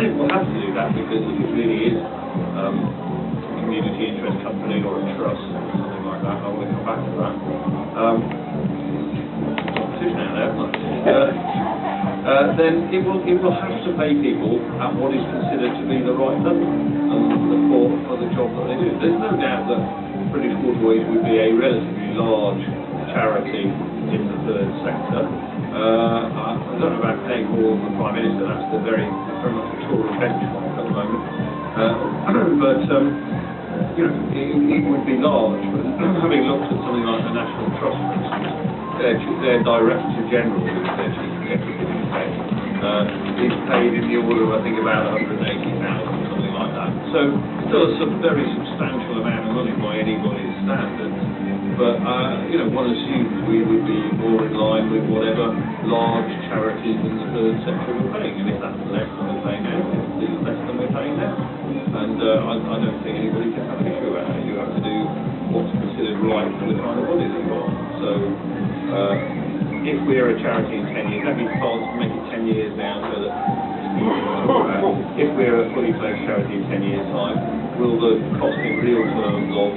think we'll have to do that because it really is a community interest company or a trust or something like that. I want to come back to that. Competition out there, isn't it? Then it will have to pay people at what is considered to be the right level for the job that they do. There's no doubt that British Waterways would be a relatively large charity in the third sector. I don't know about paying more than the Prime Minister, that's the very much a Tory benchmark at the moment. But you know, it would be large. But having looked at something like the National Trust, for instance, their Director General, their Chief Executive, is paid in the order of, I think, about 180,000, something like that. So still a very substantial amount of money by anybody's standards. But you know, one assumes we would be more in line with whatever large charities in the third sector were paying, and if that's less than we're paying now, it's less than we're paying now. And I don't think anybody can have an issue about it. You have to do what's considered right for the kind of body that you are. So if we're a charity in 10 years, that'd be fast to make it 10 years now, so that if we're a fully fledged charity in 10 years' time, will the cost in real terms of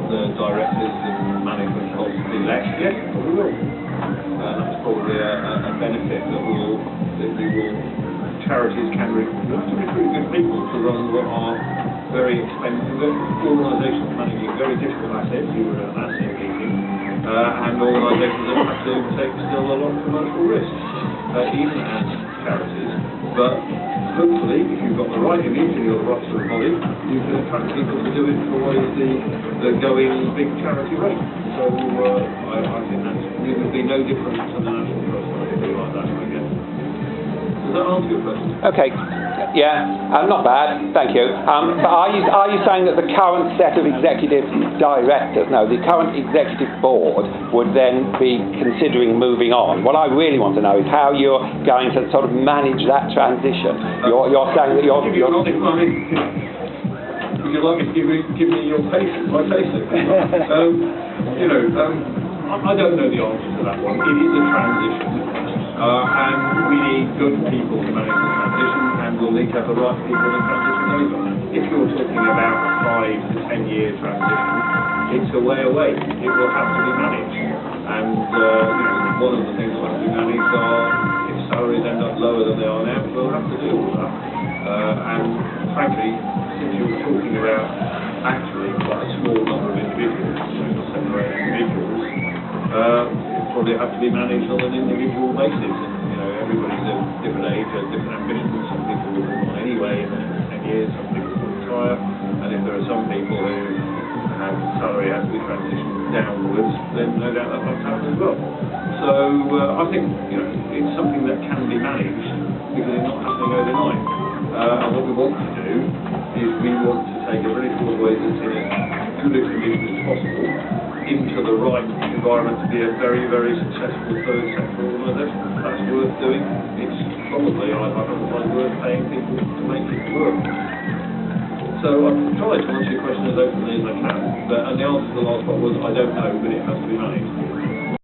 the directors and management costs be less? Yes, probably will. That's probably a benefit that charities can recruit good people to run what are very expensive organisations managing very difficult assets. You were at an asset meeting, and organisations that have to take still a lot of commercial risk, even as charities. But hopefully, if you've got the right image and you're the right sort of body, you can attract people to do it for what is the going big charity rate. So I think it would be no different to the National Trust or anything like that, I guess. Does that answer your question? Okay. Yeah, not bad, thank you. But are you saying that the current set of executive directors, no, the current executive board would then be considering moving on? What I really want to know is how you're going to sort of manage that transition. You're saying that you're... Would you like me to give me your my basic? You know, I don't know the answer to that one. It is a transition, and we need good people to manage the transition, and we'll need to have the right people to transition over. If you're talking about a 5 to 10 year transition, it's a way away. It will have to be managed, and you know, one of the things that will have to be managed are if salaries end up lower than they are now, we'll have to deal with that. And frankly, since you're talking about actually quite a small number of individuals, 7 or 8 individuals, it probably have to be managed on an individual basis. And you know, everybody's at different age, has different ambitions. Some people will move on anyway in the next 10 years, some people will retire, and if there are some people who have salary has to be transitioned downwards, then no doubt that must happen as well. So I think you know it's something that can be managed because it's not happening overnight. And what we want to do is we want to take a British Waterways that's in as good a condition as possible into the right environment to be a very, very successful third sector organisation. That's worth doing. It's probably, I find worth paying people to make it work. So I've tried to answer your question as openly as I can, and the answer to the last part was I don't know, but it has to be managed.